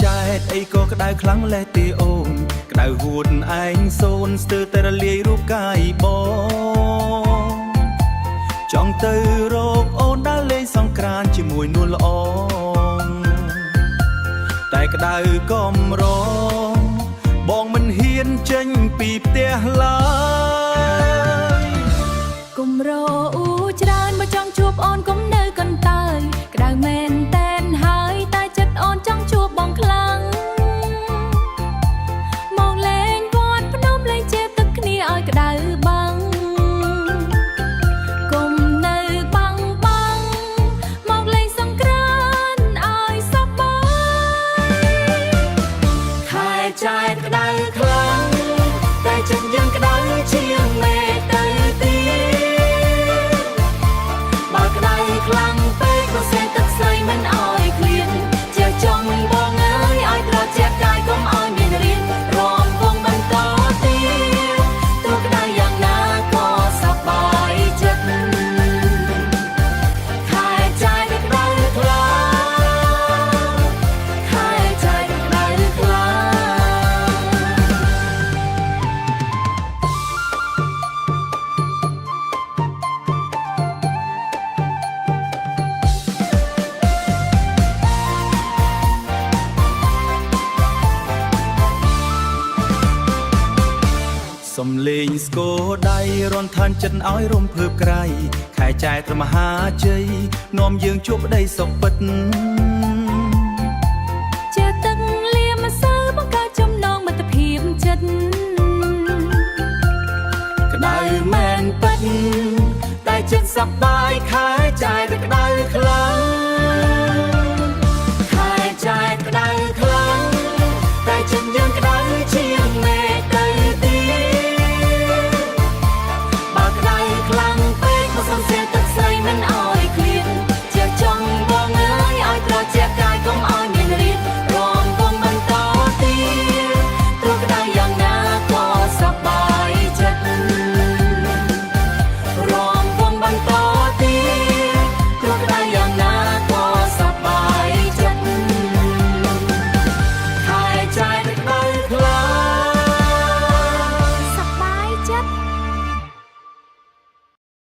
ចែកអីក៏ក្តៅខ្លាំងលេះទីអូនក្តៅហួតឯងសូនស្ទើរតែរលាយរូបកាយបងចង់ទៅរកអូនដើរលេងសង្ក្រាន្តជាមួយនួនល្អតែក្តៅកំរងបងមិនហ៊ានចេញពីផ្ទះឡើយគុំរអ៊ូច្រើនបើចង់ជួបអូនគុំនៅកន្តើយក្តៅមែនតែនហើយតែចិត្តអូនចង់ជួបបងខ្លាំងមកលេងវត្តភ្នំលេងជាទឹកគ្នាឲ្យក្តៅបាំងគុំនៅបាំងមកលេងសង្ក្រាន្តឲ្យសប្បាយខែចែកក្តៅខ្លាំងតែចិត្តយើងក្តៅជាងមេទៅខ្លាំងពេកក៏សេទឹកស្អីមិនអោយឃ្លានជាចង់បងអើយឲ្យត្រជាក់កាយកុំអោយមានរៀនរំវងបន្តទៀតទោះក្តៅយ៉ាងណាក៏សប្បាយចិត្តខែចែកក្តៅខ្លាំងខែចែកក្តៅខ្លាំងសំលេងស្គរដៃរនឋានចិត្តឲ្យរំភើបក្រៃខែចែកត្រមហាជ័យនាំយើងជួបប្តីសុខពិតជាទឹកលាម្សៅបង្កើតចំណងមិត្តភាពចិត្តក្តៅមែនពិតតែចិត្តសប្បាយខែចែកក្តៅខ្លាំង